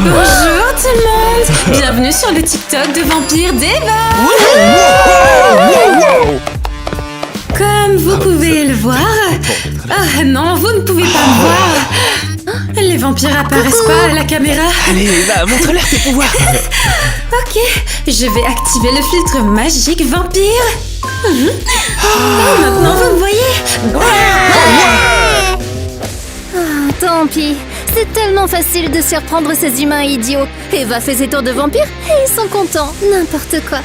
Bonjour tout le monde. Bienvenue sur le TikTok de Vampire d'Eva. Comme vous pouvez le voir... Ah non, vous ne pouvez pas me voir. Les vampires apparaissent pas à la caméra. Allez, Eva, montre-leur tes pouvoirs. Ok, je vais activer le filtre magique vampire. Maintenant vous me voyez. Tant pis, c'est tellement facile de surprendre ces humains idiots. Eva fait ses tours de vampire et ils sont contents, n'importe quoi.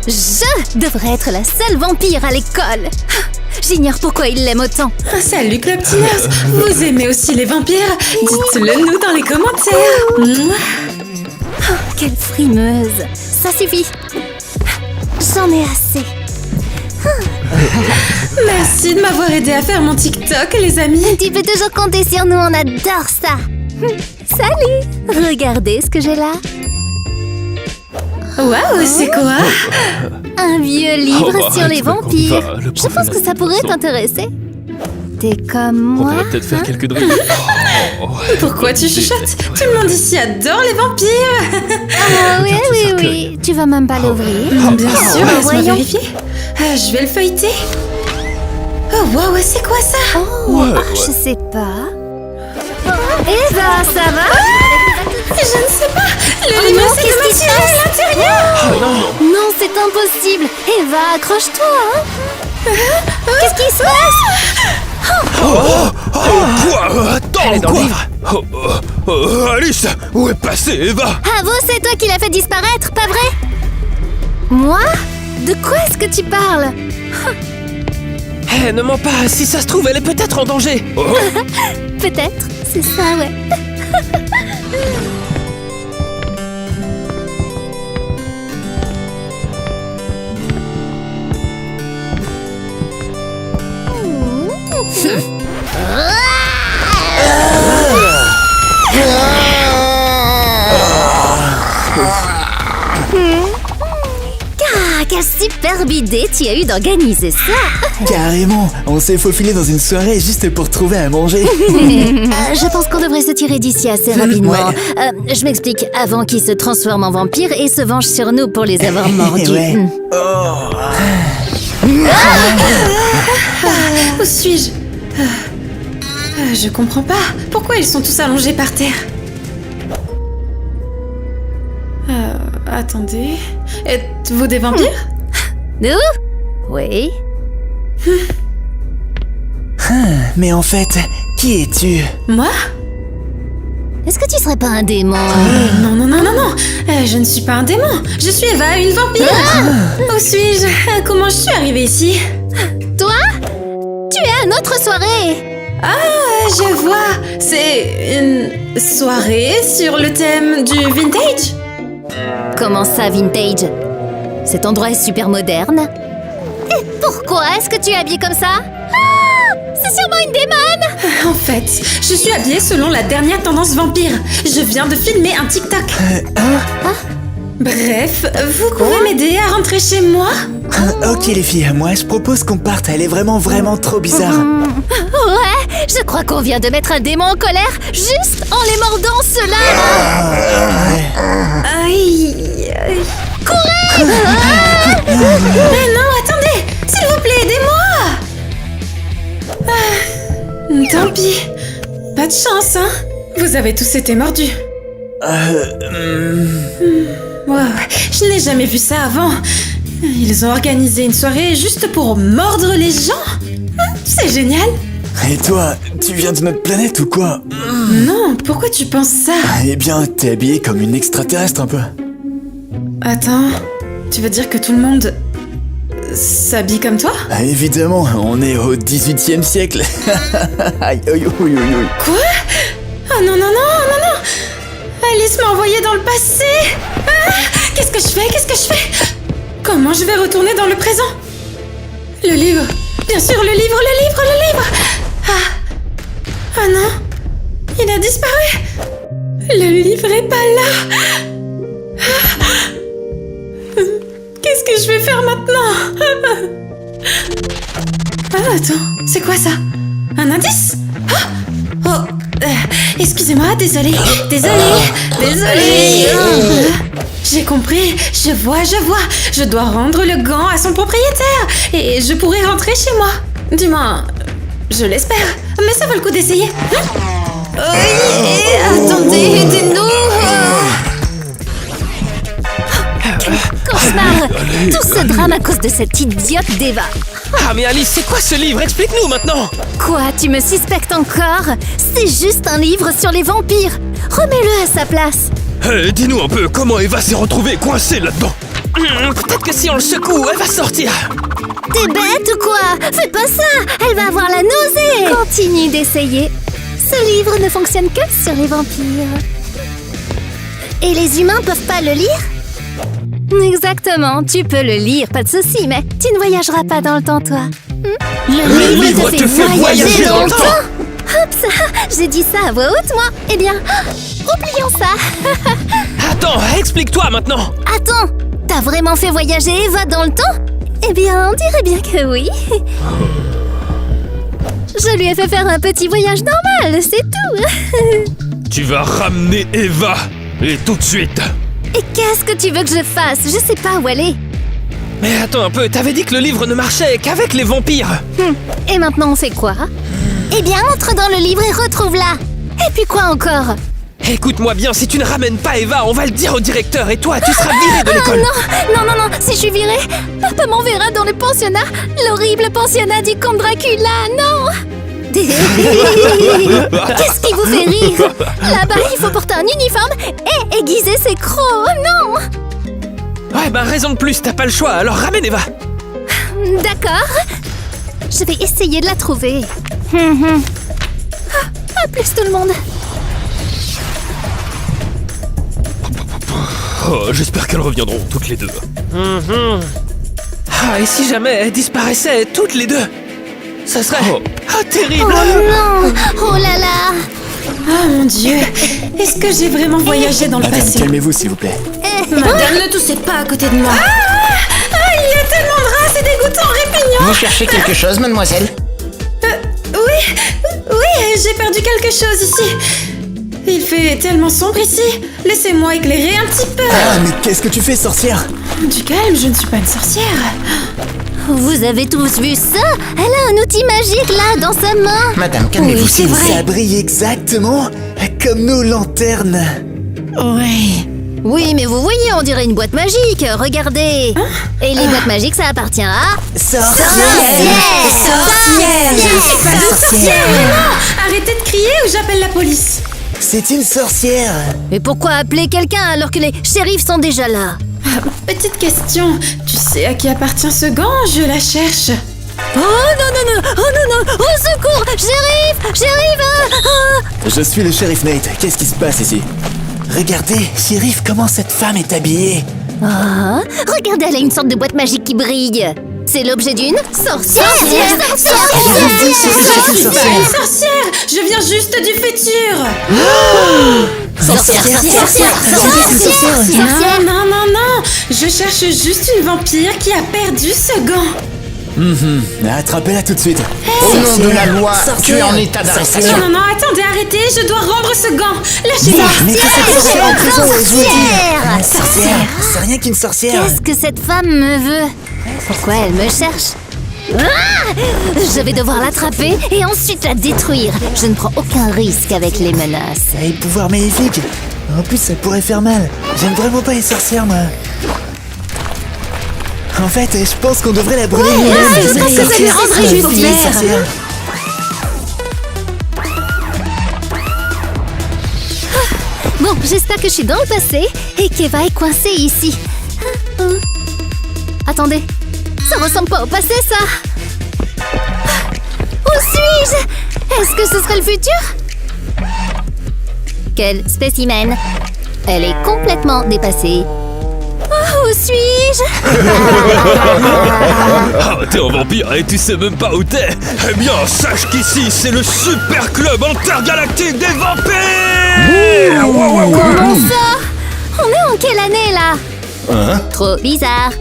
Je devrais être la seule vampire à l'école. J'ignore pourquoi ils l'aiment autant. Salut Club Teeners. Vous aimez aussi les vampires? Dites-le nous dans les commentaires. Quelle frimeuse. Ça suffit. J'en ai assez. Merci de m'avoir aidé à faire mon TikTok, les amis. Tu peux toujours compter sur nous, on adore ça. Salut. Regardez ce que j'ai là. Waouh, c'est quoi? Un vieux livre sur arrête, les tu vas vampires. qu'on va, le Je pense que ça pourrait t'intéresser. T'es comme On moi. pourrait peut-être faire quelques druides. Pourquoi tu chuchotes? Tout le monde ici adore les vampires. Ah oui, Regarde ce oui, cercueil. oui. Tu vas même pas l'ouvrir. Bien sûr, laisse-moi voyons. vérifier. Je vais le feuilleter. Oh waouh, c'est quoi ça? Je sais pas. Eva, ça va? Je ne sais pas. Le livre, non, c'est qu'est-ce de qui se matière à l'intérieur. Non, c'est impossible. Eva, accroche-toi. Hein. Qu'est-ce qui se passe? Attends, Elle est dans le livre. Alice, où est passée Eva? Avo, c'est toi qui l'as fait disparaître, pas vrai? Moi? De quoi est-ce que tu parles? Eh, ne mens pas, si ça se trouve, elle est peut-être en danger. Peut-être, c'est ça, ouais. Ah, quelle superbe idée tu as eu d'organiser ça. Carrément, on s'est faufilé dans une soirée juste pour trouver à manger. Je pense qu'on devrait se tirer d'ici assez rapidement. Ouais. Je m'explique, avant qu'ils se transforment en vampires et se vengent sur nous pour les avoir mordus. Ouais. Où suis-je? Je comprends pas. Pourquoi ils sont tous allongés par terre? Attendez. Êtes-vous des vampires? Nous? Oui. Mais en fait, qui es-tu? Moi? Est-ce que tu serais pas un démon? Non, non, non, non, non. Je ne suis pas un démon. Je suis Eva, une vampire. Où suis-je? Comment je suis arrivée ici? Toi? Tu es à notre soirée. Ah, je vois. C'est une soirée sur le thème du vintage? Comment ça, vintage? Cet endroit est super moderne. Et pourquoi est-ce que tu es habillée comme ça? Ah, c'est sûrement une démone. En fait, je suis habillée selon la dernière tendance vampire. Je viens de filmer un TikTok. Bref, vous pouvez m'aider à rentrer chez moi? Ok les filles, moi je propose qu'on parte, elle est vraiment trop bizarre. Ouais, je crois qu'on vient de mettre un démon en colère juste en les mordant ceux-là. Aïe, aïe. Courez! Mais non, attendez! S'il vous plaît, aidez-moi! Tant pis. Pas de chance, hein? Vous avez tous été mordus. Ouais, je n'ai jamais vu ça avant. Ils ont organisé une soirée juste pour mordre les gens. C'est génial. Et toi, tu viens de notre planète ou quoi? Non, pourquoi tu penses ça? Eh bien, t'es habillée comme une extraterrestre un peu. Attends, tu veux dire que tout le monde s'habille comme toi? Ah, évidemment, on est au 18e siècle. Aïe, aïe, aïe, aïe, aïe. Quoi? Oh non, non, non, non, non! Alice m'a envoyé dans le passé! Ah, qu'est-ce que je fais? Qu'est-ce que je fais? Comment je vais retourner dans le présent? Le livre! Bien sûr, le livre, le livre, le livre! Ah non! Il a disparu! Le livre est pas là! Qu'est-ce que je vais faire maintenant? Ah, attends, c'est quoi ça? Un indice? Oh, Excusez-moi, désolée. J'ai compris, je vois. Je dois rendre le gant à son propriétaire et je pourrai rentrer chez moi. Du moins, je l'espère. Mais ça vaut le coup d'essayer. Attendez, aidez-nous. Cauchemar! Tout ce drame à cause de cette idiote d'Eva. Ah mais Alice, c'est quoi ce livre? Explique-nous maintenant. Quoi, tu me suspectes encore? C'est juste un livre sur les vampires. Remets-le à sa place. Dis-nous un peu comment Eva s'est retrouvée coincée là-dedans. Peut-être que si on le secoue, elle va sortir. T'es bête ou quoi? Fais pas ça! Elle va avoir la nausée! Continue d'essayer. Ce livre ne fonctionne que sur les vampires. Et les humains peuvent pas le lire? Exactement, tu peux le lire, pas de souci, mais tu ne voyageras pas dans le temps, toi. Le livre te fait voyager dans le temps. Oups, j'ai dit ça à voix haute, moi. Eh bien, oublions ça. Attends, explique-toi maintenant. Attends, t'as vraiment fait voyager Eva dans le temps? Eh bien, on dirait bien que oui. Je lui ai fait faire un petit voyage normal, c'est tout. Tu vas ramener Eva, et tout de suite. Et qu'est-ce que tu veux que je fasse? Je sais pas où elle est. Mais attends un peu, t'avais dit que le livre ne marchait qu'avec les vampires. Et maintenant on fait quoi? Eh bien, entre dans le livre et retrouve-la. Et puis quoi encore? Écoute-moi bien, si tu ne ramènes pas Eva, on va le dire au directeur et toi, tu seras virée de l'école. Non, si je suis virée, papa m'enverra dans le pensionnat, l'horrible pensionnat du comte Dracula, non. Qu'est-ce qui vous fait rire? Là-bas, il faut porter un uniforme et aiguiser ses crocs, non. Ouais, bah raison de plus, t'as pas le choix, alors ramène Eva. D'accord. Je vais essayer de la trouver. À plus tout le monde. Oh, j'espère qu'elles reviendront toutes les deux. Ah, et si jamais elles disparaissaient toutes les deux? Ça serait... terrible. Oh non. Oh là là. Oh mon Dieu. Est-ce que j'ai vraiment voyagé dans le Madame, passé? calmez-vous s'il vous plaît. Madame, ne toussez pas à côté de moi. Il y a tellement de rats, c'est dégoûtant, répugnant. Vous cherchez quelque chose, mademoiselle? Oui, j'ai perdu quelque chose ici. Il fait tellement sombre ici. Laissez-moi éclairer un petit peu. Ah, mais qu'est-ce que tu fais, sorcière? Du calme, je ne suis pas une sorcière. Vous avez tous vu ça? Elle a un outil magique là, dans sa main. Madame, calmez-vous, Oui, s'il c'est vous plaît. vrai. Ça brille exactement comme nos lanternes. Oui. Oui, mais vous voyez, on dirait une boîte magique. Regardez. Et les boîtes magiques, ça appartient à... Sorcière. Sorcière. Je ne suis pas une sorcière. Non, arrêtez de crier ou j'appelle la police. C'est une sorcière. Mais pourquoi appeler quelqu'un alors que les shérifs sont déjà là? Petite question. Tu sais à qui appartient ce gant? Je la cherche. Oh non, au secours, shérif, Je suis le shérif Nate. Qu'est-ce qui se passe ici? Regardez, shérif, comment cette femme est habillée. regardez, elle a une sorte de boîte magique qui brille. C'est l'objet d'une sorcière. Sorcière. Je viens juste du futur. Sorcière. Non. Je cherche juste une vampire qui a perdu ce gant. Attrapez-la tout de suite. Au nom de la loi, tu es Sorcière. en état d'arrestation. Non, attendez, arrêtez, je dois rendre ce gant. Lâchez-moi. Mettez cette sorcière en prison, et je vous dis. Sorcière. C'est rien qu'une sorcière. Qu'est-ce que cette femme me veut? Pourquoi elle me cherche? Je vais devoir l'attraper et ensuite la détruire. Je ne prends aucun risque avec les menaces. Elle a des pouvoirs maléfiques. En plus, ça pourrait faire mal. J'aime vraiment pas les sorcières, moi. En fait, je pense qu'on devrait la brûler nous-mêmes. je pense que ça lui rendrait Faut qu'il y ait justice. une sorcière. Bon, j'espère que je suis dans le passé et qu'Eva est coincée ici. Attendez, ça ressemble pas au passé, ça. Où suis-je? Est-ce que ce serait le futur? Quel spécimen. Elle est complètement dépassée. Où suis-je? Ah, t'es un vampire et tu sais même pas où t'es. Eh bien, sache qu'ici, c'est le super club intergalactique des vampires. Comment ça? On est en quelle année, là? Trop bizarre.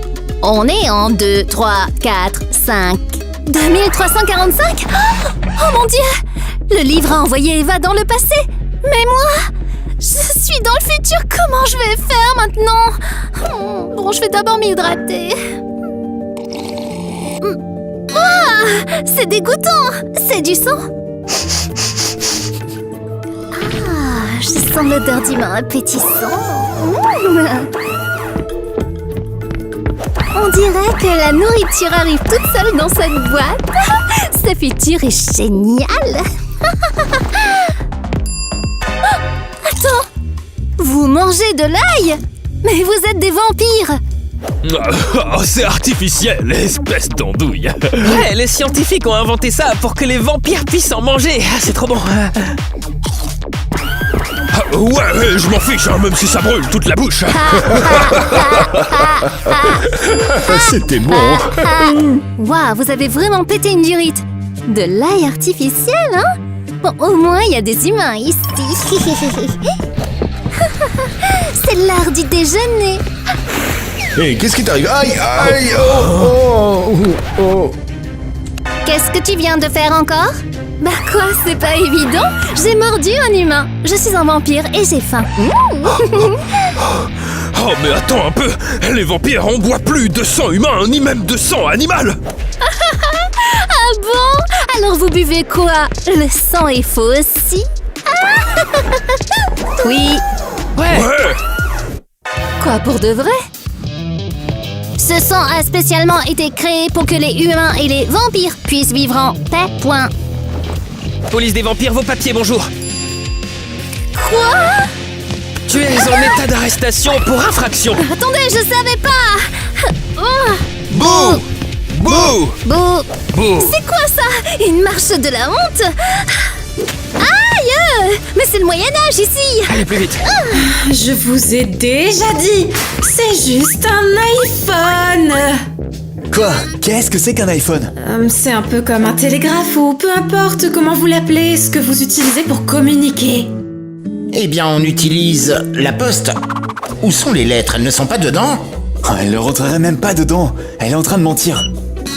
On est en 2, 3, 4, 5... 2345? Oh mon Dieu! Le livre a envoyé Eva dans le passé. Mais moi, je suis dans le futur, comment je vais faire maintenant? Bon, je vais d'abord m'hydrater. Ah, c'est dégoûtant, c'est du sang. Ah, je sens l'odeur d'humain appétissant. On dirait que la nourriture arrive toute seule dans cette boîte. Ce futur est génial. Attends, vous mangez de l'ail? Mais vous êtes des vampires. Oh, c'est artificiel, espèce d'andouille. Ouais, les scientifiques ont inventé ça pour que les vampires puissent en manger. Ah, c'est trop bon. Ouais, je m'en fiche, hein, même si ça brûle toute la bouche. C'était bon. Waouh, vous avez vraiment pété une durite. De l'ail artificiel, hein? Bon, au moins, il y a des humains ici. C'est l'heure du déjeuner. Hé, qu'est-ce qui t'arrive? Aïe, aïe, oh. Qu'est-ce que tu viens de faire encore? Bah quoi, c'est pas évident. J'ai mordu un humain. Je suis un vampire et j'ai faim. Oh, mais attends un peu. Les vampires, on boit plus de sang humain, ni même de sang animal. Ah bon? Alors vous buvez quoi? Le sang est faux aussi? Oui. Ouais. Quoi, pour de vrai? Ce sang a spécialement été créé pour que les humains et les vampires puissent vivre en paix, point. Police des vampires, vos papiers, bonjour. Quoi? Tu es en état d'arrestation pour infraction. Attendez, je savais pas. Oh. Bouh! Bouh! Bon, Bouh! c'est quoi ça? Une marche de la honte? Aïe! Mais c'est le Moyen-Âge ici! Allez, plus vite. Je vous ai déjà dit, c'est juste un iPhone. Quoi? Qu'est-ce que c'est qu'un iPhone? C'est un peu comme un télégraphe ou peu importe comment vous l'appelez, ce que vous utilisez pour communiquer. Eh bien, on utilise la poste. Où sont les lettres? Elles ne sont pas dedans? Elle ne rentrerait même pas dedans. Elle est en train de mentir.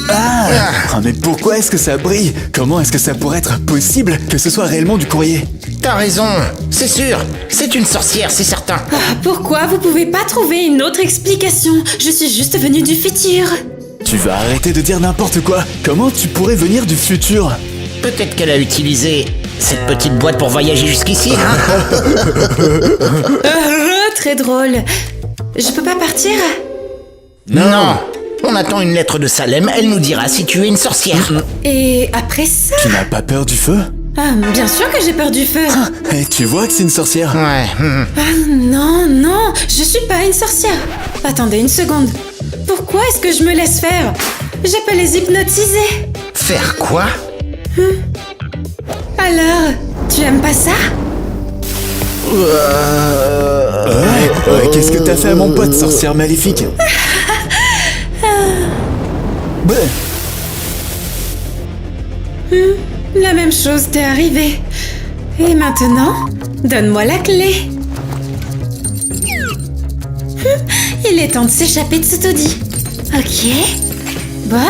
Ah, mais pourquoi est-ce que ça brille? Comment est-ce que ça pourrait être possible que ce soit réellement du courrier? T'as raison, c'est sûr. C'est une sorcière, c'est certain. Pourquoi vous pouvez pas trouver une autre explication? Je suis juste venue du futur. Tu vas arrêter de dire n'importe quoi. Comment tu pourrais venir du futur? Peut-être qu'elle a utilisé cette petite boîte pour voyager jusqu'ici, hein? Très drôle. Je peux pas partir? Non. On attend une lettre de Salem, elle nous dira si tu es une sorcière. Et après ça? Tu n'as pas peur du feu? Ah, bien sûr que j'ai peur du feu. Et tu vois que c'est une sorcière. Ouais. Non, je suis pas une sorcière. Attendez une seconde. Pourquoi est-ce que je me laisse faire? Je peux les hypnotiser. Faire quoi? Alors, tu aimes pas ça? Ouais, qu'est-ce que t'as fait à mon pote, sorcière maléfique? La même chose t'est arrivée. Et maintenant, donne-moi la clé. Il est temps de s'échapper de ce taudis. Ok. Bob.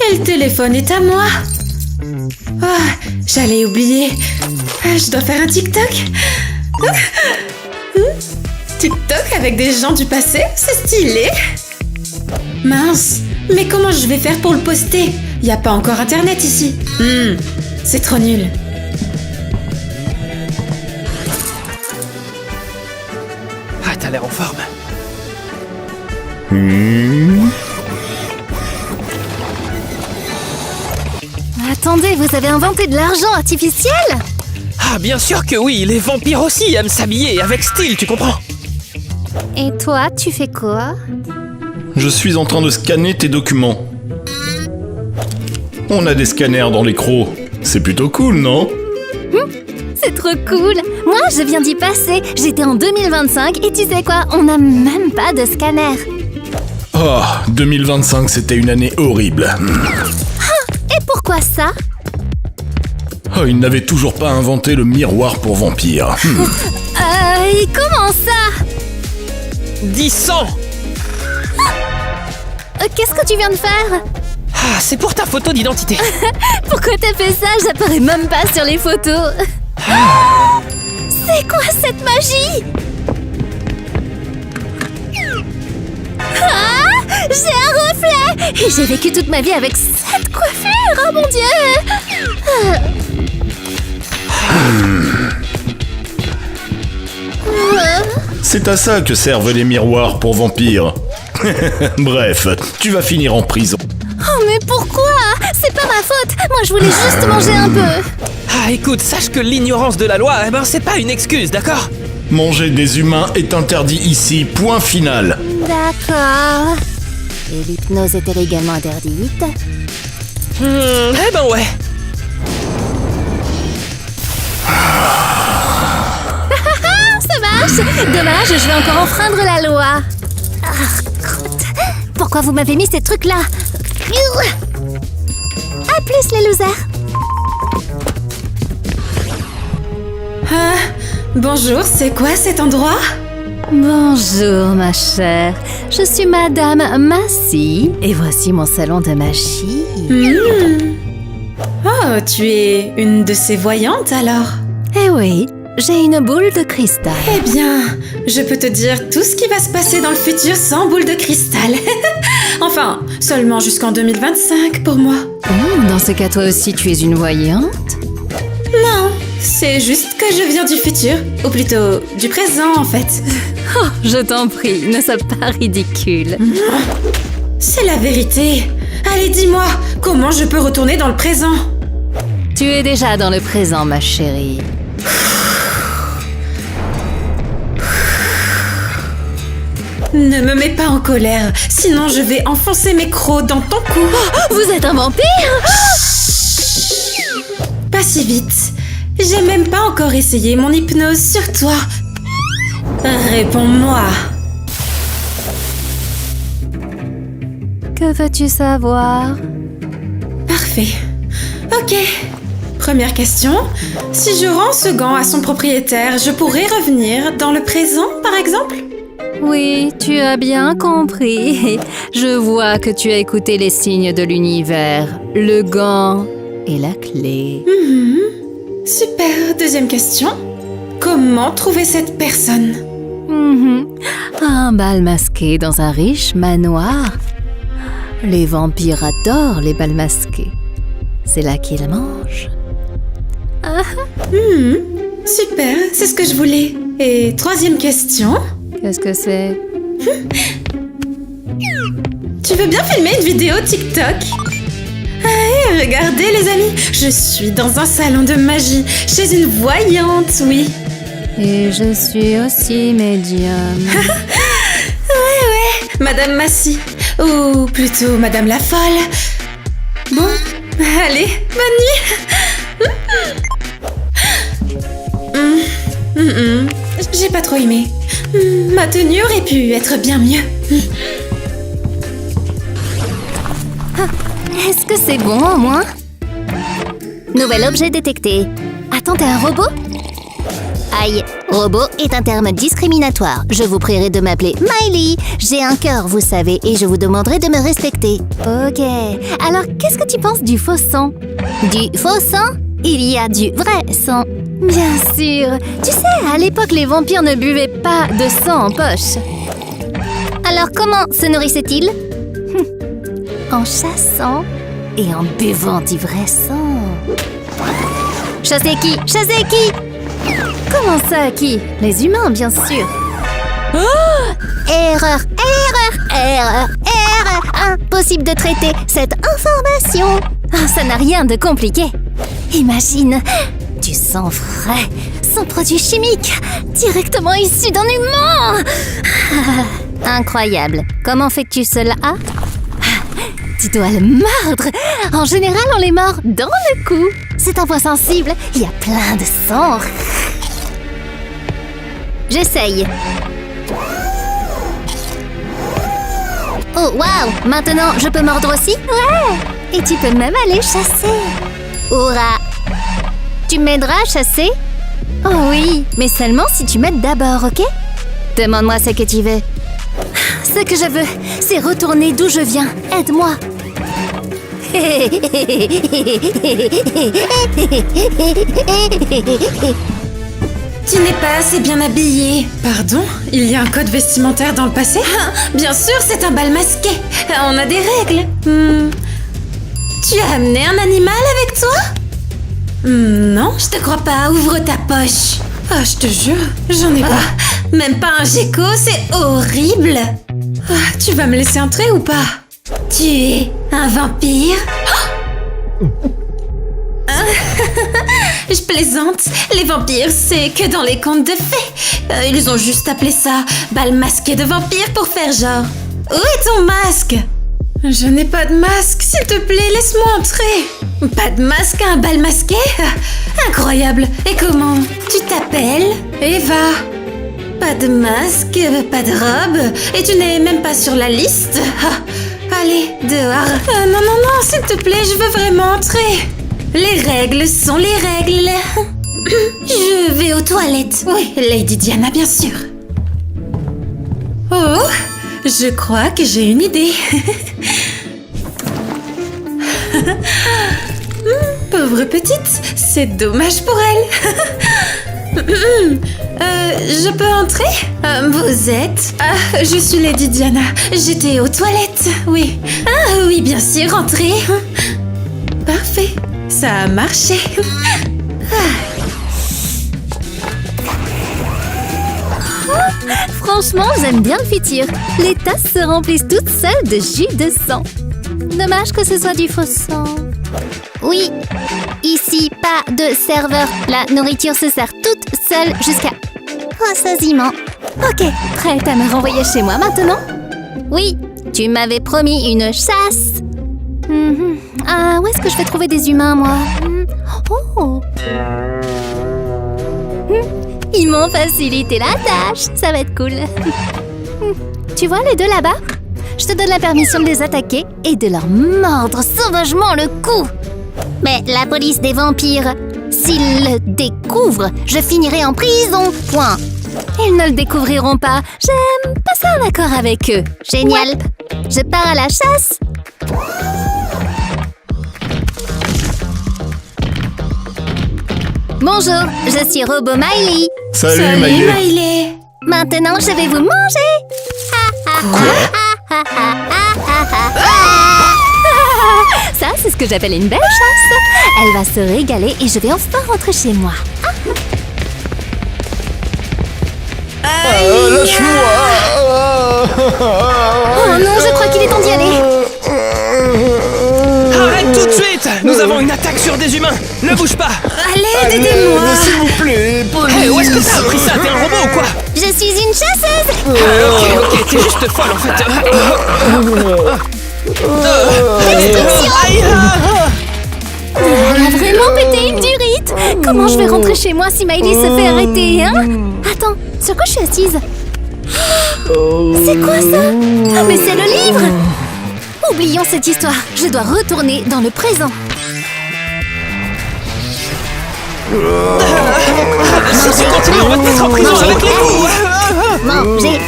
Et le téléphone est à moi. Oh, j'allais oublier. Je dois faire un TikTok. TikTok avec des gens du passé, c'est stylé. Mince, mais comment je vais faire pour le poster? Y a pas encore internet ici. C'est trop nul. Ah, t'as l'air en forme. Attendez, vous avez inventé de l'argent artificiel? Ah, bien sûr que oui, les vampires aussi aiment s'habiller avec style, tu comprends? Et toi, tu fais quoi? Je suis en train de scanner tes documents. On a des scanners dans les crocs. C'est plutôt cool, non? C'est trop cool! Moi, je viens d'y passer. J'étais en 2025 et tu sais quoi? On n'a même pas de scanner. Oh, 2025, c'était une année horrible. Et pourquoi ça? Oh, ils n'avaient toujours pas inventé le miroir pour vampires. Et comment ça? 10 ans. Qu'est-ce que tu viens de faire? Ah, c'est pour ta photo d'identité. Pourquoi t'as fait ça? J'apparais même pas sur les photos. C'est quoi cette magie? Ah, j'ai un reflet! Et j'ai vécu toute ma vie avec cette coiffure! Oh mon Dieu! C'est à ça que servent les miroirs pour vampires. Bref, tu vas finir en prison. Oh mais pourquoi? C'est pas ma faute! Moi je voulais juste manger un peu! Ah, écoute, sache que l'ignorance de la loi, c'est pas une excuse, d'accord? Manger des humains est interdit ici, point final. D'accord. Et l'hypnose est également interdite? Eh ben ouais. Ça marche! Dommage, je vais encore enfreindre la loi. Ah, croûte. Pourquoi vous m'avez mis ces trucs-là? À plus les losers! Ah, bonjour, c'est quoi cet endroit? Bonjour ma chère, je suis Madame Massy et voici mon salon de magie. Oh, tu es une de ces voyantes alors? Eh oui, j'ai une boule de cristal. Eh bien, je peux te dire tout ce qui va se passer dans le futur sans boule de cristal. Enfin, seulement jusqu'en 2025 pour moi. Oh, dans ce cas toi aussi tu es une voyante? Non, c'est juste que je viens du futur, ou plutôt du présent en fait. Oh, je t'en prie, ne sois pas ridicule. C'est la vérité. Allez, dis-moi, comment je peux retourner dans le présent? Tu es déjà dans le présent ma chérie. Ne me mets pas en colère, sinon je vais enfoncer mes crocs dans ton cou. Vous êtes un vampire? Pas si vite. J'ai même pas encore essayé mon hypnose sur toi. Réponds-moi. Que veux-tu savoir? Parfait. Ok. Première question. Si je rends ce gant à son propriétaire, je pourrais revenir dans le présent, par exemple? Oui, tu as bien compris. Je vois que tu as écouté les signes de l'univers. Le gant est la clé. Super. Deuxième question. Comment trouver cette personne? Un bal masqué dans un riche manoir. Les vampires adorent les bals masqués. C'est là qu'ils mangent. Super, c'est ce que je voulais. Et troisième question. Qu'est-ce que c'est? Tu veux bien filmer une vidéo TikTok? Hey, regardez les amis, je suis dans un salon de magie, chez une voyante, oui. Et je suis aussi médium. Ouais, Madame Massy, ou plutôt Madame la Folle. Bon, allez, bonne nuit. J'ai pas trop aimé. Ma tenue aurait pu être bien mieux. Est-ce que c'est bon au moins? Nouvel objet détecté. Attends, t'es un robot? Aïe, robot est un terme discriminatoire. Je vous prierai de m'appeler Miley. J'ai un cœur, vous savez, et je vous demanderai de me respecter. Ok, alors qu'est-ce que tu penses du faux sang? Du faux sang? Il y a du vrai sang. Bien sûr. Tu sais, à l'époque, les vampires ne buvaient pas de sang en poche. Alors comment se nourrissaient-ils? En chassant et en buvant du vrai sang. Chasser qui? Chasser qui? Comment ça, qui? Les humains, bien sûr. Oh! Erreur, erreur, erreur, erreur. Impossible de traiter cette information. Ah, ça n'a rien de compliqué. Imagine, du sang frais, sans produits chimiques, directement issu d'un humain. Incroyable. Comment fais-tu cela? Tu dois le mordre. En général, on les mord dans le cou. C'est un point sensible. Il y a plein de sang. J'essaye. Oh, waouh! Maintenant, je peux mordre aussi? Ouais! Et tu peux même aller chasser. Hourra! Tu m'aideras à chasser? Oh oui, mais seulement si tu m'aides d'abord, ok? Demande-moi ce que tu veux. Ce que je veux, c'est retourner d'où je viens. Aide-moi. Tu n'es pas assez bien habillée. Pardon? Il y a un code vestimentaire dans le passé? Bien sûr, c'est un bal masqué. On a des règles. Tu as amené un animal avec toi? Non, je te crois pas. Ouvre ta poche. Ah, je te jure, j'en ai pas. Même pas un gecko, c'est horrible. Ah, tu vas me laisser entrer ou pas? Tu es un vampire? Je plaisante. Les vampires, c'est que dans les contes de fées. Ils ont juste appelé ça bal masqué de vampires pour faire genre. Où est ton masque? Je n'ai pas de masque, s'il te plaît, laisse-moi entrer. Pas de masque à un bal masqué? Incroyable. Et comment? Tu t'appelles Eva. Pas de masque, pas de robe, et tu n'es même pas sur la liste. Allez, dehors. Non, non, non, s'il te plaît, je veux vraiment entrer. Les règles sont les règles. Je vais aux toilettes. Oui, Lady Diana, bien sûr. Oh, je crois que j'ai une idée. Pauvre petite, c'est dommage pour elle. Je peux entrer? Vous êtes? Je suis Lady Diana. J'étais aux toilettes, oui. Ah oui, bien sûr, entrez. Parfait, ça a marché. Franchement, j'aime bien le futur. Les tasses se remplissent toutes seules de jus de sang. Dommage que ce soit du faux sang. Oui, ici, pas de serveur. La nourriture se sert toute seule jusqu'à rassasiement. Ok, prête à me renvoyer chez moi maintenant? Oui, tu m'avais promis une chasse. Ah, où est-ce que je vais trouver des humains, moi? Oh. Ils m'ont facilité la tâche. Ça va être cool. Tu vois les deux là-bas? Je te donne la permission de les attaquer et de leur mordre sauvagement le cou. Mais la police des vampires, s'ils le découvrent, je finirai en prison, point. Ils ne le découvriront pas. J'aime passer un accord avec eux. Génial. Ouais. Je pars à la chasse. Bonjour, je suis Robot Miley. Salut Miley. Miley. Maintenant, je vais vous manger. Ça, c'est ce que j'appelle une belle chasse. Elle va se régaler et je vais enfin rentrer chez moi. Lâche-moi. Oh non, je crois qu'il est temps d'y aller. Arrête tout de suite! Nous avons une attaque sur des humains! Ne bouge pas! Allez, aidez-moi. S'il vous plaît, police. Hey, où est-ce que t'as appris ça? T'es un robot ou quoi? Je suis une chasseuse. Ok, t'es juste folle en fait. Elle a vraiment pété une durite. Comment je vais rentrer chez moi si Miley se fait arrêter, hein? Attends, sur quoi je suis assise? C'est quoi ça? Ah, mais c'est le livre! Oublions cette histoire. Je dois retourner dans le présent. Si tu continues, on va te mettre en prison avec les coups! Mangez.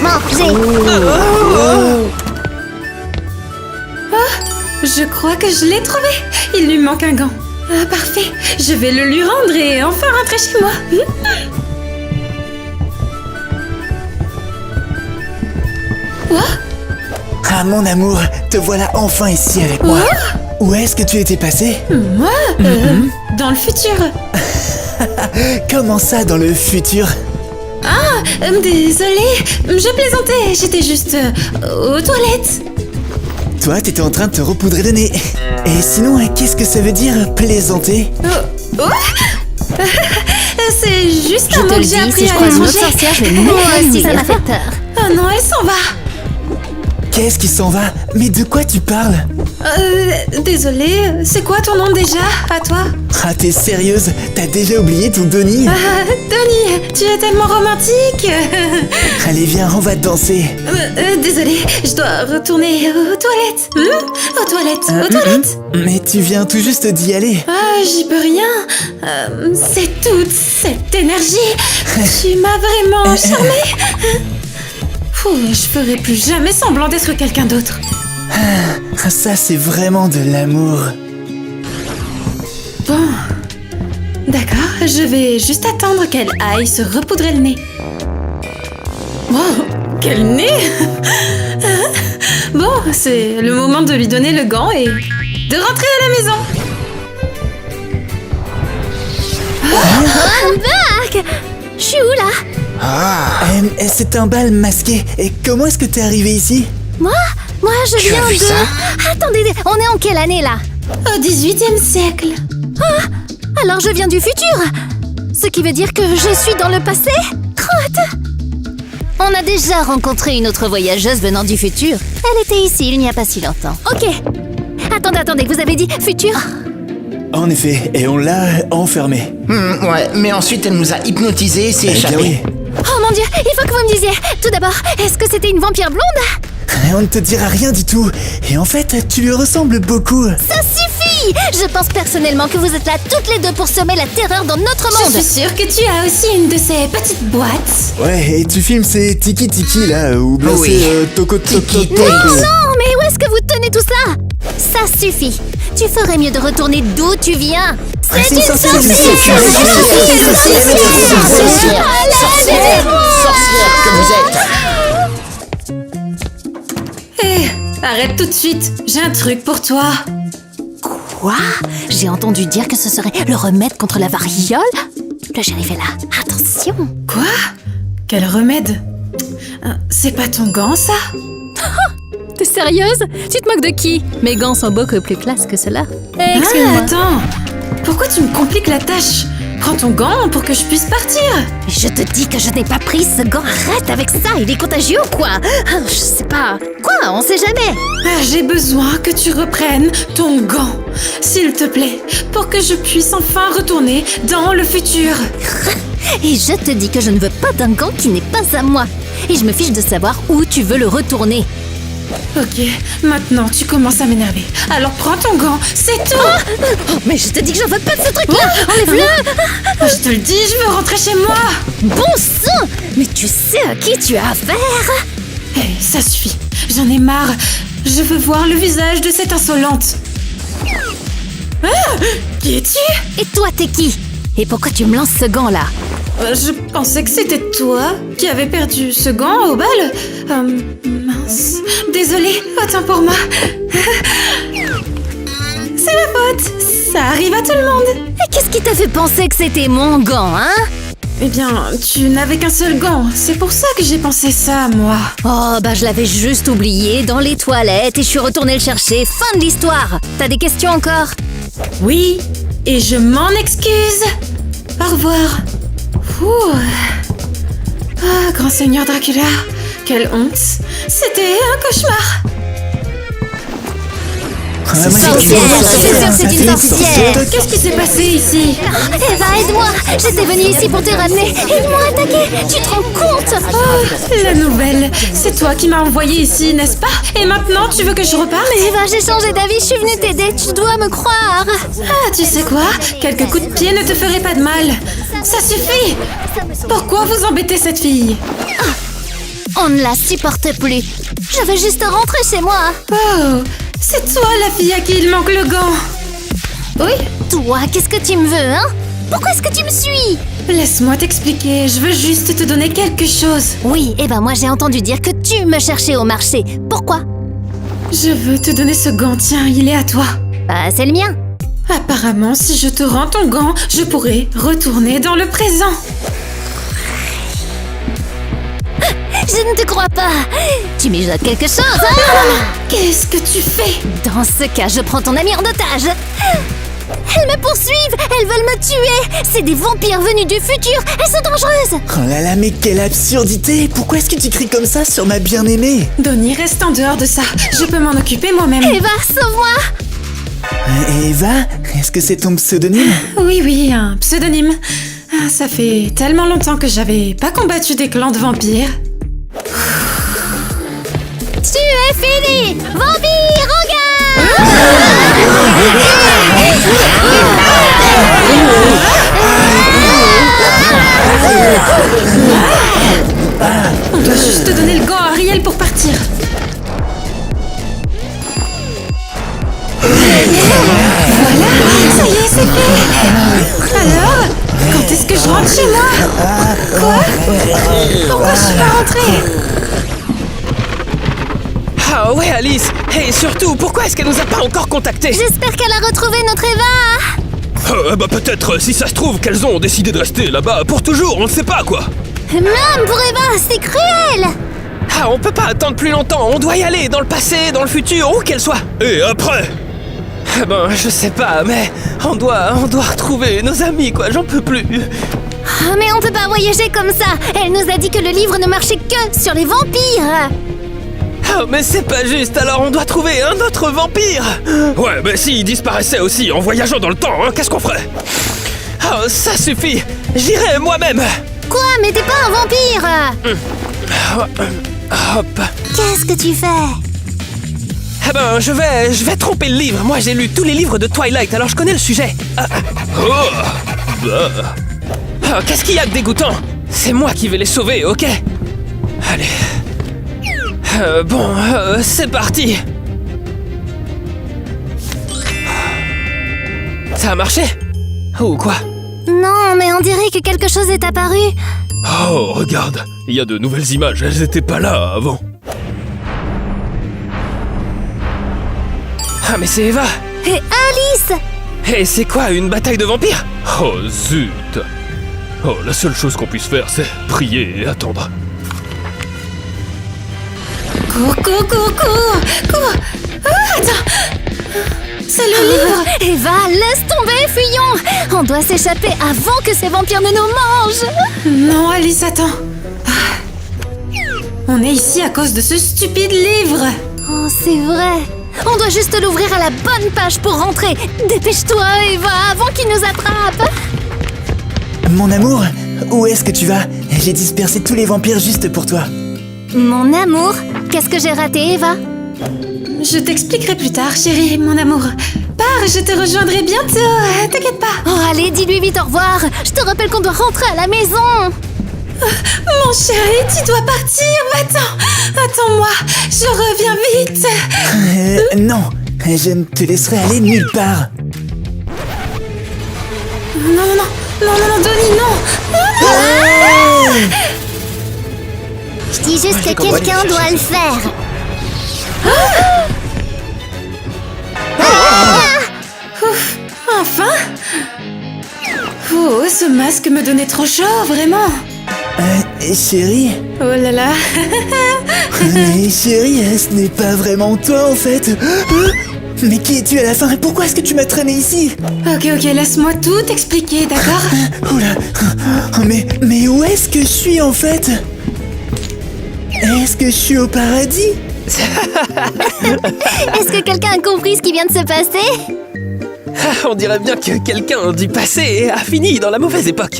Je crois que je l'ai trouvé. Il lui manque un gant. Ah, parfait. Je vais le lui rendre et enfin rentrer chez moi. Quoi? Ah mon amour, te voilà enfin ici avec moi. Où est-ce que tu étais passé? Moi? Dans le futur. Comment ça dans le futur? Désolée. Je plaisantais. J'étais juste aux toilettes. Toi, t'étais en train de te repoudrer le nez. Et sinon, qu'est-ce que ça veut dire plaisanter? C'est juste Je un te mot le que j'ai dis, appris si je à croise une autre l'étranger. sorcière, je vais m'évanouir. Ça m'a fait peur. Oh non, elle s'en va. Qu'est-ce qui s'en va? Mais de quoi tu parles? Désolée, c'est quoi ton nom déjà, à toi? Ah, t'es sérieuse? T'as déjà oublié ton Donnie? Donnie, tu es tellement romantique. Allez, viens, on va danser. Désolée, je dois retourner aux toilettes. Aux toilettes. Mais tu viens tout juste d'y aller. Ah, j'y peux rien. C'est toute cette énergie. Tu m'as vraiment charmée. Je ferai plus jamais semblant d'être quelqu'un d'autre. Ça, c'est vraiment de l'amour. Bon. D'accord, je vais juste attendre qu'elle aille se repoudrer le nez. Wow, quel nez! Bon, c'est le moment de lui donner le gant et de rentrer à la maison. Bac! Je suis où là? C'est un bal masqué. Et comment est-ce que t'es arrivé ici? Moi, je Tu as viens vu de... ça? Attendez, on est en quelle année là? Au 18e siècle. Alors je viens du futur. Ce qui veut dire que je suis dans le passé? Crotte! On a déjà rencontré une autre voyageuse venant du futur. Elle était ici il n'y a pas si longtemps. Ok. Attendez, vous avez dit futur? En effet, et on l'a enfermée. Ouais, mais ensuite elle nous a hypnotisés et s'est Eh bien échappée. oui. Oh mon dieu, il faut que vous me disiez. Tout d'abord, est-ce que c'était une vampire blonde? On ne te dira rien du tout. Et en fait, tu lui ressembles beaucoup. Ça suffit! Je pense personnellement que vous êtes là toutes les deux pour semer la terreur dans notre Je monde. suis sûre que tu as aussi une de ces petites boîtes. Ouais, et tu filmes ces Tiki Tiki là, ou bien Oui. c'est Toko Toko Tiki Toko. Non, mais où est-ce que vous tenez tout ça? Ça suffit. Tu ferais mieux de retourner d'où tu viens. C'est une sorcière! Sorcière que vous êtes. Hé, arrête tout de suite. J'ai un truc pour toi. Quoi? J'ai entendu dire que ce serait le remède contre la variole? Le shérif est là. Attention! Quoi? Quel remède? C'est pas ton gant, ça? T'es sérieuse? Tu te moques de qui? Mes gants sont beaucoup plus classe que cela. Excuse-moi. Attends. Pourquoi tu me compliques la tâche? Prends ton gant pour que je puisse partir. Je te dis que je n'ai pas pris ce gant. Arrête avec ça, il est contagieux ou quoi? Je sais pas. Quoi? On sait jamais. J'ai besoin que tu reprennes ton gant, s'il te plaît, pour que je puisse enfin retourner dans le futur. Et je te dis que je ne veux pas d'un gant qui n'est pas à moi. Et je me fiche de savoir où tu veux le retourner. Ok, maintenant tu commences à m'énerver. Alors prends ton gant, c'est tout. Oh, mais je te dis que j'en veux pas de ce truc-là. Enlève-le. Je te le dis, je veux rentrer chez moi. Bon sang! Mais tu sais à qui tu as affaire? Hé, ça suffit. J'en ai marre. Je veux voir le visage de cette insolente. Ah, qui es-tu? Et toi, t'es qui? Et pourquoi tu me lances ce gant-là? Je pensais que c'était toi qui avais perdu ce gant au bal. Mince. Désolée, autant pour moi. C'est ma faute. Ça arrive à tout le monde. Et qu'est-ce qui t'a fait penser que c'était mon gant, hein? Eh bien, tu n'avais qu'un seul gant. C'est pour ça que j'ai pensé ça, moi. Oh, bah je l'avais juste oublié dans les toilettes et je suis retournée le chercher. Fin de l'histoire. T'as des questions encore? Oui, et je m'en excuse. Au revoir. Ouh. Ah, grand seigneur Dracula, quelle honte. C'était un cauchemar. Ah, moi, sorcière, c'est sûr que c'est une sorcière. Qu'est-ce qui s'est passé ici? Eva, aide-moi! J'étais venue ici pour te ramener. Ils m'ont attaqué. Tu te rends compte? Oh, la nouvelle. C'est toi qui m'as envoyé ici, n'est-ce pas? Et maintenant, tu veux que je reparte? Mais Eva, j'ai changé d'avis. Je suis venue t'aider. Tu dois me croire. Ah, tu sais quoi? Quelques coups de pied ne te feraient pas de mal. Ça suffit! Pourquoi vous embêtez cette fille? On ne la supporte plus. Je veux juste rentrer chez moi. Oh, c'est toi la fille à qui il manque le gant. Oui? Toi, qu'est-ce que tu me veux, hein? Pourquoi est-ce que tu me suis? Laisse-moi t'expliquer, je veux juste te donner quelque chose. Oui, eh ben moi j'ai entendu dire que tu me cherchais au marché. Pourquoi? Je veux te donner ce gant, tiens, il est à toi. Bah, c'est le mien. Apparemment, si je te rends ton gant, je pourrai retourner dans le présent. Je ne te crois pas. Tu mijotes quelque chose, hein? Qu'est-ce que tu fais? Dans ce cas, je prends ton ami en otage. Elles me poursuivent. Elles veulent me tuer. C'est des vampires venus du futur. Elles sont dangereuses. Oh là là, mais quelle absurdité! Pourquoi est-ce que tu cries comme ça sur ma bien-aimée? Donnie, reste en dehors de ça. Je peux m'en occuper moi-même. Eva, sauve-moi. Eva? Est-ce que c'est ton pseudonyme? Oui, un pseudonyme. Ah, ça fait tellement longtemps que j'avais pas combattu des clans de vampires. Tu es fini. Vampire en garde. On doit juste te donner le gant à Ariel pour partir. que je rentre chez moi. Quoi? Pourquoi je suis pas rentrée? Ah ouais, Alice. Et surtout, pourquoi est-ce qu'elle nous a pas encore contactés? J'espère qu'elle a retrouvé notre Eva. Bah peut-être, si ça se trouve, qu'elles ont décidé de rester là-bas pour toujours, on ne sait pas quoi. Même pour Eva, c'est cruel. Ah, on peut pas attendre plus longtemps. On doit y aller, dans le passé, dans le futur, où qu'elle soit. Et après? Ah ben, je sais pas, mais on doit retrouver nos amis, quoi. J'en peux plus. Ah, mais on peut pas voyager comme ça. Elle nous a dit que le livre ne marchait que sur les vampires. Ah, mais c'est pas juste, alors on doit trouver un autre vampire. Ouais, mais s'il disparaissait aussi en voyageant dans le temps, hein, qu'est-ce qu'on ferait? Ah, ça suffit. J'irai moi-même. Quoi? Mais t'es pas un vampire. Hop. Qu'est-ce que tu fais? Ah ben, je vais tromper le livre. Moi, j'ai lu tous les livres de Twilight, alors je connais le sujet. Qu'est-ce qu'il y a de dégoûtant? C'est moi qui vais les sauver, ok? Allez. C'est parti. Ça a marché? Ou quoi? Non, mais on dirait que quelque chose est apparu. Oh, regarde, il y a de nouvelles images, elles étaient pas là avant. Ah, mais c'est Eva. Et Alice. Et c'est quoi, une bataille de vampires? Oh zut. Oh, la seule chose qu'on puisse faire, c'est prier et attendre. Cours. Ah, attends. C'est le livre. Eva, laisse tomber, fuyons. On doit s'échapper avant que ces vampires ne nous mangent. Non, Alice, attends. Ah. On est ici à cause de ce stupide livre. Oh, c'est vrai. On doit juste l'ouvrir à la bonne page pour rentrer. Dépêche-toi, Eva, avant qu'ils nous attrapent. Mon amour, où est-ce que tu vas? J'ai dispersé tous les vampires juste pour toi. Mon amour, qu'est-ce que j'ai raté, Eva? Je t'expliquerai plus tard, chérie, mon amour. Pars, je te rejoindrai bientôt, t'inquiète pas. Oh, allez, dis-lui vite au revoir. Je te rappelle qu'on doit rentrer à la maison. Mon chéri, tu dois partir, attends-moi, je reviens vite. Non, je ne te laisserai aller nulle part. Non, Donnie, non. Je dis juste que quelqu'un doit le faire. Enfin. Oh, ce masque me donnait trop chaud, vraiment. Chérie. Oh là là. Mais chérie, ce n'est pas vraiment toi en fait. Mais qui es-tu à la fin? Pourquoi est-ce que tu m'as traîné ici? Ok, laisse-moi tout t'expliquer, d'accord? Oula. Mais où est-ce que je suis en fait? Est-ce que je suis au paradis? Est-ce que quelqu'un a compris ce qui vient de se passer? On dirait bien que quelqu'un du passé a fini dans la mauvaise époque.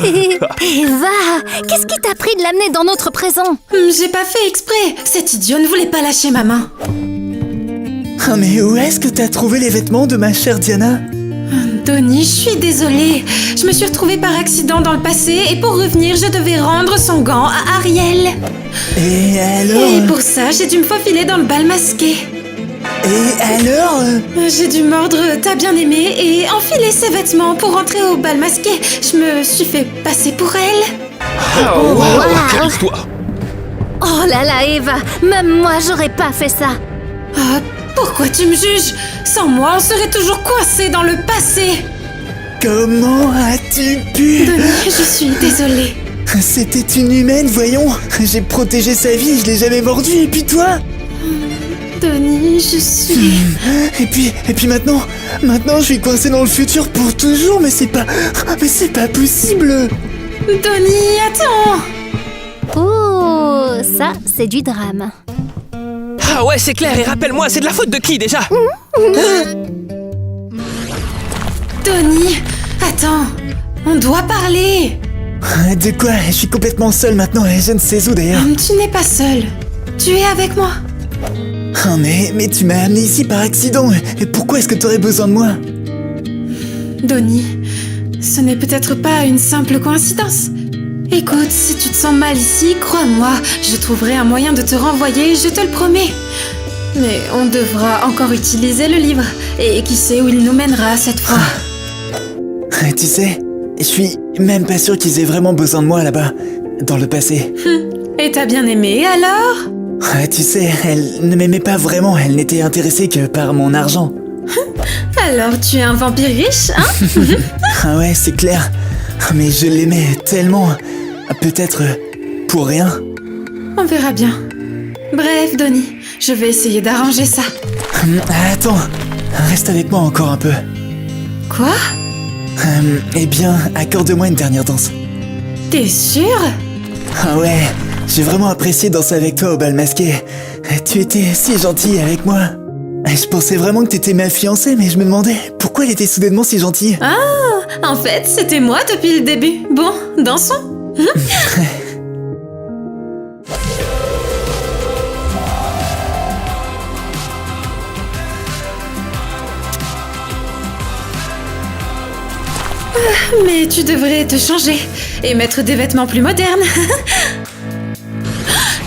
Eva, qu'est-ce qui t'a pris de l'amener dans notre présent? J'ai pas fait exprès. Cet idiot ne voulait pas lâcher ma main. Oh, mais où est-ce que t'as trouvé les vêtements de ma chère Diana? Donnie, je suis désolée. Je me suis retrouvée par accident dans le passé et pour revenir, je devais rendre son gant à Ariel. Et alors? Et pour ça, j'ai dû me faufiler dans le bal masqué. Et alors? J'ai dû mordre ta bien-aimée et enfiler ses vêtements pour rentrer au bal masqué. Je me suis fait passer pour elle. Oh, wow, Wow. quelle histoire. Oh là là, Eva, même moi j'aurais pas fait ça. Ah, pourquoi tu me juges? Sans moi, on serait toujours coincés dans le passé. Comment as-tu pu? Donnie, je suis désolée. C'était une humaine, voyons. J'ai protégé sa vie, je l'ai jamais mordue, et puis toi? Donnie, je suis... Et puis maintenant je suis coincé dans le futur pour toujours, mais c'est pas possible. Donnie, attends. Oh, ça, c'est du drame. Ah ouais, c'est clair, et rappelle-moi, c'est de la faute de qui déjà? Donnie, attends. On doit parler. De quoi? Je suis complètement seul maintenant et je ne sais où d'ailleurs. Tu n'es pas seule. Tu es avec moi. Oh mais tu m'as amené ici par accident. Et pourquoi est-ce que tu aurais besoin de moi? Donnie, ce n'est peut-être pas une simple coïncidence. Écoute, si tu te sens mal ici, crois-moi, je trouverai un moyen de te renvoyer, je te le promets. Mais on devra encore utiliser le livre, et qui sait où il nous mènera cette fois. Tu sais, Je suis même pas sûr qu'ils aient vraiment besoin de moi là-bas, dans le passé. Et t'as bien aimé alors? Ah, tu sais, elle ne m'aimait pas vraiment, elle n'était intéressée que par mon argent. Alors tu es un vampire riche, hein? Ah ouais, c'est clair. Mais je l'aimais tellement. Peut-être pour rien. On verra bien. Bref, Donnie, je vais essayer d'arranger ça. Attends, reste avec moi encore un peu. Quoi? Eh bien, accorde-moi une dernière danse. T'es sûr? Ah ouais, j'ai vraiment apprécié danser avec toi au bal masqué. Tu étais si gentille avec moi. Je pensais vraiment que t'étais ma fiancée, mais je me demandais pourquoi elle était soudainement si gentille. Ah, en fait, c'était moi depuis le début. Bon, dansons. Mais tu devrais te changer et mettre des vêtements plus modernes.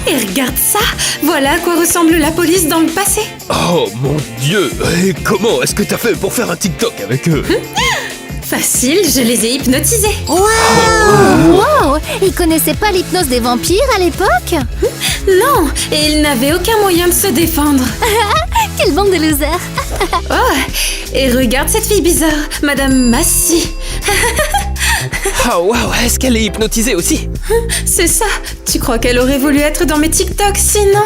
Et regarde ça, voilà à quoi ressemble la police dans le passé. Oh mon Dieu! Et comment est-ce que t'as fait pour faire un TikTok avec eux? Facile, je les ai hypnotisés. Wow! Ils connaissaient pas l'hypnose des vampires à l'époque? Non, et ils n'avaient aucun moyen de se défendre. Quelle bande de losers! Oh, et regarde cette fille bizarre, Madame Massy. Oh waouh, est-ce qu'elle est hypnotisée aussi? C'est ça, tu crois qu'elle aurait voulu être dans mes TikTok sinon?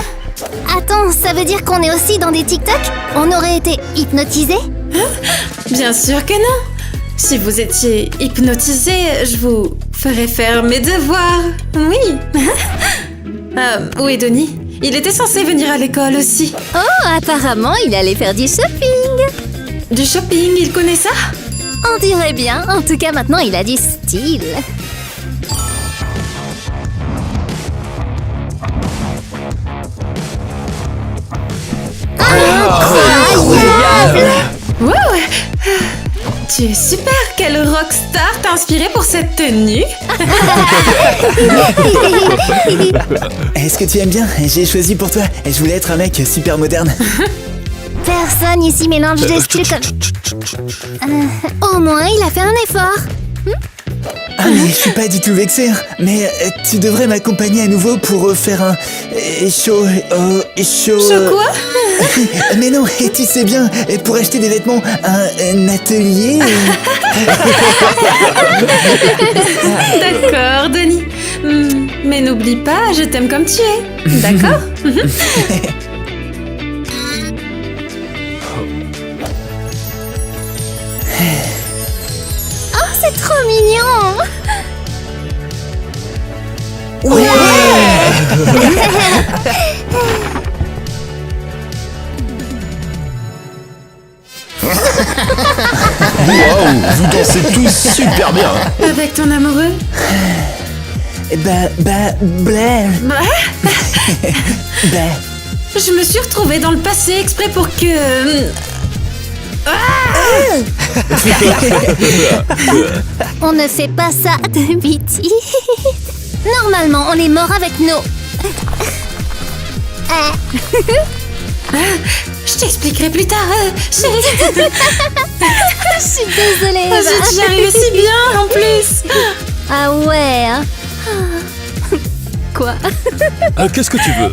Attends, ça veut dire qu'on est aussi dans des TikTok? On aurait été hypnotisés? Bien sûr que non. Si vous étiez hypnotisé, je vous ferais faire mes devoirs. Oui. Où est Donnie? Il était censé venir à l'école aussi. Oh, apparemment, il allait faire du shopping! Du shopping, il connaît ça? On dirait bien. En tout cas, maintenant, il a du style. Incroyable! Wow! Tu es super! Quelle rockstar t'a inspiré pour cette tenue? Est-ce que tu aimes bien? J'ai choisi pour toi. Je voulais être un mec super moderne. Personne ici mélange de style comme... au moins, il a fait un effort. Ah mais je suis pas du tout vexé. Mais tu devrais m'accompagner à nouveau pour faire un show. Show quoi? Mais non, tu sais bien, pour acheter des vêtements, un atelier. D'accord, Donnie. Mais n'oublie pas, je t'aime comme tu es. D'accord? Oh, c'est trop mignon! Waouh, vous dansez tous super bien. Avec ton amoureux? Blair. Je me suis retrouvée dans le passé exprès pour que... On ne fait pas ça de bêtises. Normalement, on est mort avec nos... Je t'expliquerai plus tard, chérie. Je suis désolée. J'y arrivais si bien, en plus. Ah ouais, hein. Qu'est-ce que tu veux?